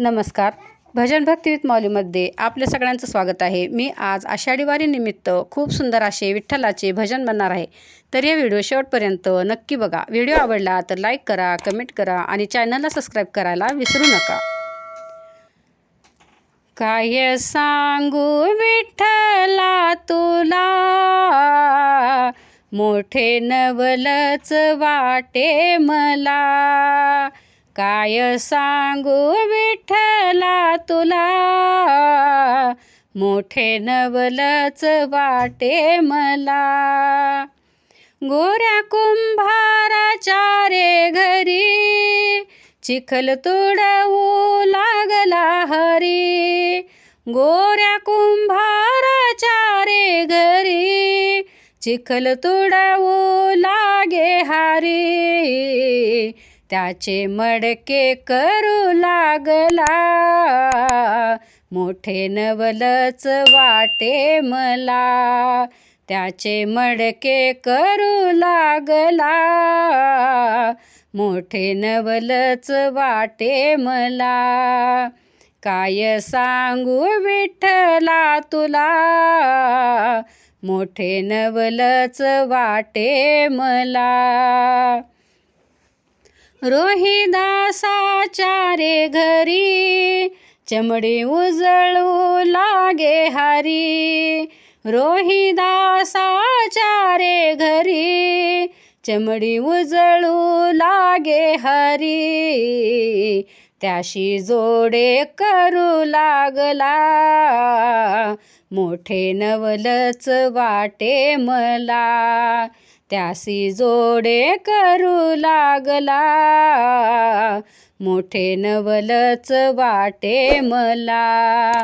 नमस्कार. भजन भक्ती विथ माऊलीमध्ये आपल्या सगळ्यांचं स्वागत आहे. मी आज आषाढी वारीनिमित्त खूप सुंदर असे विठ्ठलाचे भजन म्हणणार आहे. तर या व्हिडिओ शेवटपर्यंत नक्की बघा. व्हिडिओ आवडला तर लाईक करा, कमेंट करा आणि चॅनलला सबस्क्राईब करायला विसरू नका. काय सांगू विठ्ठला तुला, मोठे नवलच वाटे मला. काय सांगू विठ्ठला तुला, मोठे नवलच वाटे मला. गोऱ्या कुंभाराच्या रे घरी, चिखल तुडवू लागला हरी. गोऱ्या कुंभाराच्या रे घरी, चिखल तुडवू लागे हारी. त्याचे मडके करू लागला, मोठे नवलच वाटे मला. त्याचे मडके करू लागला, मोठे नवलच वाटे मला. काय सांगू विठ्ठला तुला, मोठे नवलच वाटे मला. रोहिदासाच्या रे घरी, चमडी उजळू लागे हारी. रोहिदासाच्या रे घरी, चमडी उजळू लागे हरी. त्याशी जोडे करू लागला, मोठे नवलच वाटे मला. त्यासी जोडे करू लागला, मोठे नवलच वाटे मला.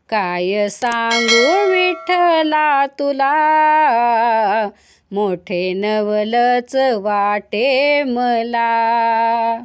काय सांगू विठ्ठला तुला, मोठे नवलच वाटे मला.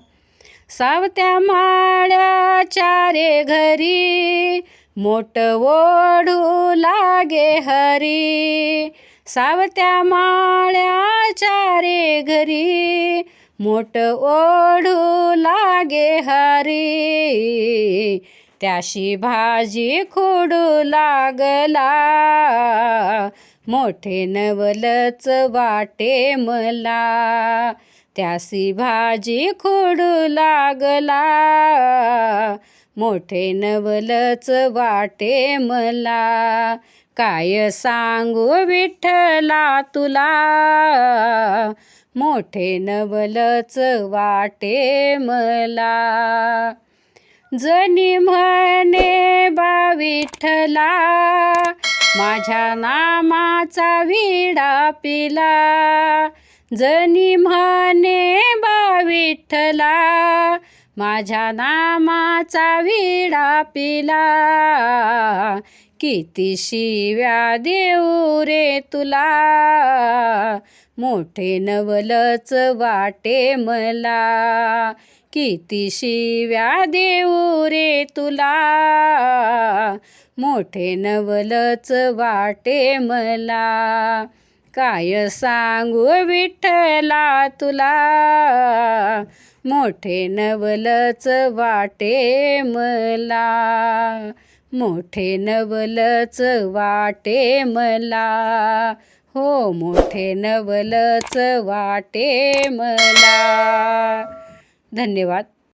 सावत्या माळ्याच्या रे घरी, मोठ ओढू लागे हरी. सावत्या माळ्याच्या रे घरी, मोठ ओढू लागे हरी. त्याशी भाजी खोडू लागला, मोठे नवलच वाटे मला. त्यासी भाजी खोडू लागला, मोठे नवलच वाटे मला. काय सांगू विठ्ठला तुला, मोठे नवलच वाटे मला. जनी म्हणे बा विठ्ठला, माझ्या नामाचा विडा पिला. जनी म्हणे बा विठ्ठला, माझ्या नामाचा विडा पिला. किती शिव्या देऊ रे तुला, मोठे नवलच वाटे मला. किती शिव्या देऊ रे तुला, मोठे नवलच वाटे मला. काय सांगू विठ्ठला तुला, मोठे नवलच वाटे मला. मोठे नवलच वाटे मला, हो मोठे नवलच वाटे मला. धन्यवाद.